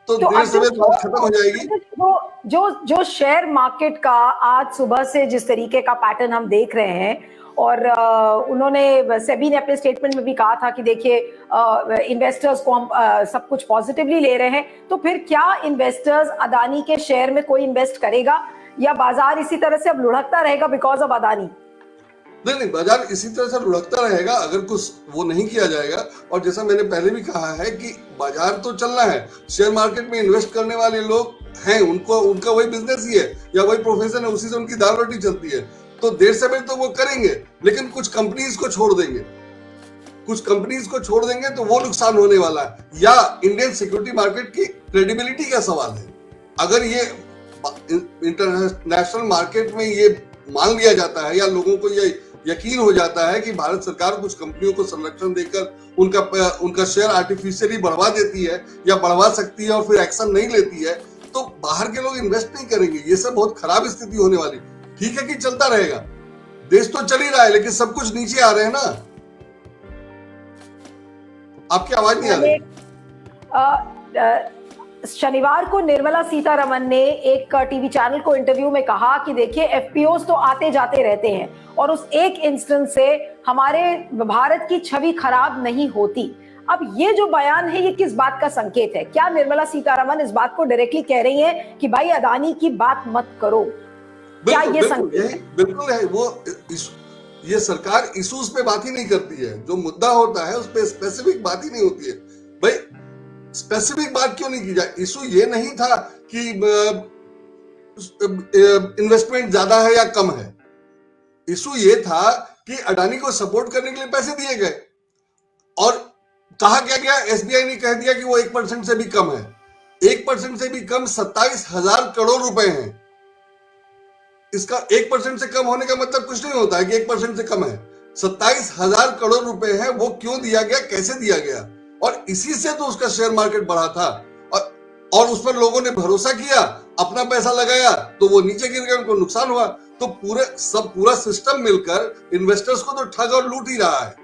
तो देर सवेर बात खत्म हो जाएगी। जो शेयर मार्केट का आज सुबह से जिस तरीके का पैटर्न हम देख रहे हैं, और उन्होंने सेबी ने अपने स्टेटमेंट में भी कहा था कि देखिए इन्वेस्टर्स को हम सब कुछ पॉजिटिवली ले रहे हैं, तो फिर क्या इन्वेस्टर्स अदानी के शेयर में कोई इन्वेस्ट करेगा या बाजार इसी तरह से अब लुढ़कता रहेगा बिकॉज ऑफ अदानी? नहीं, बाजार इसी तरह से लुढ़कता रहेगा अगर कुछ वो नहीं किया जाएगा। और जैसा मैंने पहले भी कहा है कि बाजार तो चलना है, शेयर मार्केट में इन्वेस्ट करने वाले लोग हैं, उनका वही बिजनेस ही है या वही प्रोफेशन है, उसी से उनकी दाल रोटी चलती है, तो देर से देर तो वो करेंगे। लेकिन कुछ कंपनीज को छोड़ देंगे तो वो नुकसान होने वाला है। या इंडियन सिक्योरिटी मार्केट की क्रेडिबिलिटी का सवाल है। अगर ये इंटरनेशनल मार्केट में ये मान लिया जाता है या लोगों को ये यकीन हो जाता है कि भारत सरकार कुछ कंपनियों को संरक्षण देकर उनका शेयर आर्टिफिशियली बढ़वा देती है या बढ़वा सकती है और फिर एक्शन नहीं लेती है, तो बाहर के लोग इन्वेस्ट नहीं करेंगे। ये सब बहुत खराब स्थिति होने वाली। ठीक है कि चलता रहेगा, देश तो चल ही रहा है, लेकिन सब कुछ नीचे आ रहे हैं ना। आपकी आवाज नहीं आ रही। शनिवार को निर्मला सीतारमण ने एक टीवी चैनल को इंटरव्यू में कहा कि देखिए एफपीओस तो आते जाते रहते हैं और उस एक इंस्टेंस से हमारे भारत की छवि खराब नहीं होती। अब ये जो बयान है ये किस बात का संकेत है? क्या निर्मला सीतारमण इस बात को डायरेक्टली कह रही है कि भाई अदानी की बात मत करो? क्या ये संकेत है? बिल्कुल है। ये सरकार इशूज पे बात ही नहीं करती है। जो मुद्दा होता है उस पे स्पेसिफिक बात ही नहीं होती है। भाई स्पेसिफिक बात क्यों नहीं की जाए? इशू ये नहीं था कि इन्वेस्टमेंट ज्यादा है या कम है। इशू ये था कि अडानी को सपोर्ट करने के लिए पैसे दिए गए और कहा क्या गया, एसबीआई ने कह दिया कि वो 1% से भी कम है। 1% से भी कम 27,000 करोड़ रुपए हैं। इसका 1% से कम होने का मतलब कुछ नहीं होता है कि 1% से कम है। 27,000 करोड़ रुपए है। वो क्यों दिया गया, कैसे दिया गया? और इसी से तो उसका शेयर मार्केट बढ़ा था और उस पर लोगों ने भरोसा किया, अपना पैसा लगाया, तो वो नीचे गिर गया, उनको नुकसान हुआ। तो पूरा सिस्टम मिलकर इन्वेस्टर्स को तो ठग और लूट ही रहा है।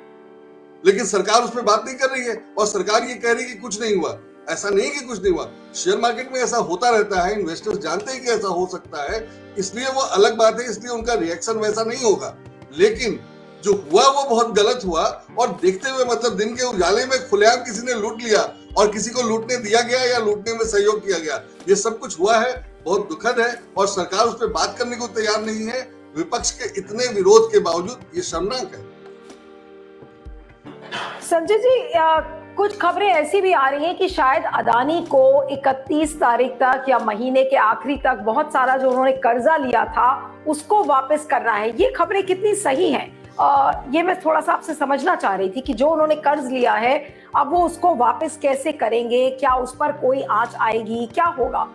लेकिन सरकार उस पर बात नहीं कर रही है और सरकार ये कह रही है कि कुछ नहीं हुआ। ऐसा नहीं कि कुछ नहीं हुआ, शेयर मार्केट में ऐसा होता रहता है। इन्वेस्टर्स जानते हैं कि ऐसा हो सकता है, इसलिए वो अलग बात है, इसलिए उनका रिएक्शन वैसा नहीं होगा। लेकिन जो हुआ वो बहुत गलत हुआ और देखते हुए मतलब दिन के उजाले में खुलेआम किसी ने लूट लिया और किसी को लूटने दिया गया या लूटने में सहयोग किया गया, ये सब कुछ हुआ है। बहुत दुखद है और सरकार उस पर बात करने को तैयार नहीं है। विपक्ष के इतने विरोध के बावजूद ये शर्मनाक है। संजय जी, कुछ खबरें ऐसी भी आ रही हैं कि शायद अदानी को 31 तारीख तक या महीने के आखिरी तक बहुत सारा जो उन्होंने कर्जा लिया था उसको वापस करना है। ये खबरें कितनी सही हैं? ये मैं थोड़ा सा आपसे समझना चाह रही थी कि जो उन्होंने कर्ज लिया है अब वो उसको वापस कैसे करेंगे? क्या उस पर कोई आंच आएगी? क्या होगा?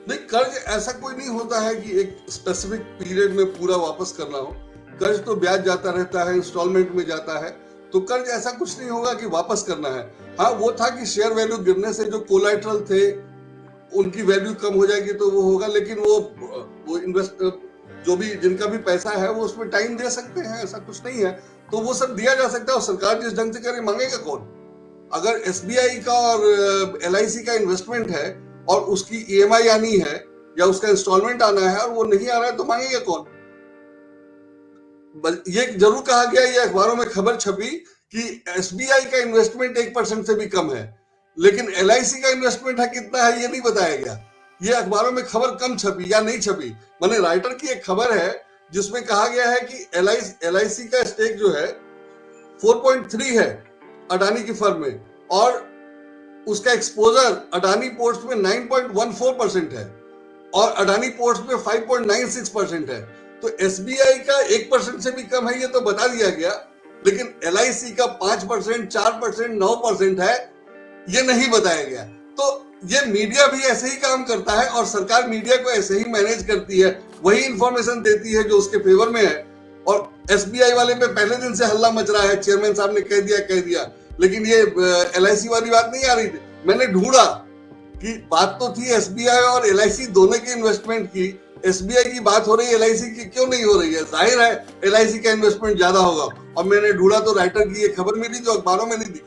नहीं, कर्ज ऐसा कोई नहीं होता है कि एक स्पेसिफिक पीरियड में पूरा वापस करना हो। कर्ज तो ब्याज जाता रहता है, इंस्टॉलमेंट में जाता है, तो कर्ज ऐसा कुछ नहीं होगा कि वापस करना है। हाँ, वो था कि शेयर वैल्यू गिरने से जो कोलैटरल थे उनकी वैल्यू कम हो जाएगी तो वो होगा। लेकिन वो इन्वेस्टर जो भी जिनका भी पैसा है वो उसमें टाइम दे सकते हैं, ऐसा कुछ नहीं है। तो वो सब दिया जा सकता है और सरकार जिस ढंग से करे मांगेगा कौन? अगर एसबीआई का और एलआईसी का इन्वेस्टमेंट है और उसकी ईएमआई आनी है या उसका इंस्टॉलमेंट आना है और वो नहीं आ रहा है तो मांगेगा कौन? ये जरूर कहा गया, ये अखबारों में खबर छपी कि एसबीआई का इन्वेस्टमेंट 1% से भी कम है, लेकिन एलआईसी का इन्वेस्टमेंट है कितना है ये नहीं बताया गया। ये अखबारों में खबर कम छपी या नहीं छपी। मैंने राइटर की एक खबर है जिसमें कहा गया है कि एलआईसी का स्टेक जो है 4.3 है अडानी की फर्म में और उसका एक्सपोजर अडानी पोर्ट्स में 9.14% है और अडानी पोर्ट्स में 5.96% है। तो एसबीआई का 1% से भी कम है ये तो बता दिया गया, लेकिन एलआईसी का 5%, 4%, 9% है ये नहीं बताया गया। तो ये मीडिया भी ऐसे ही काम करता है और सरकार मीडिया को ऐसे ही मैनेज करती है, वही इंफॉर्मेशन देती है जो उसके फेवर में है। और एसबीआई वाले पे पहले दिन से हल्ला मच रहा है, चेयरमैन साहब ने कह दिया, लेकिन ये एलआईसी वाली बात नहीं आ रही थी। मैंने ढूंढा कि बात तो थी एसबीआई और एलआईसी दोनों के इन्वेस्टमेंट की। एसबीआई की बात हो रही है, एलआईसी की क्यों नहीं हो रही है? जाहिर है एलआईसी का इन्वेस्टमेंट ज्यादा होगा। और मैंने ढूंढा तो राइटर की ये खबर मिली जो अखबारों में नहीं दिखी।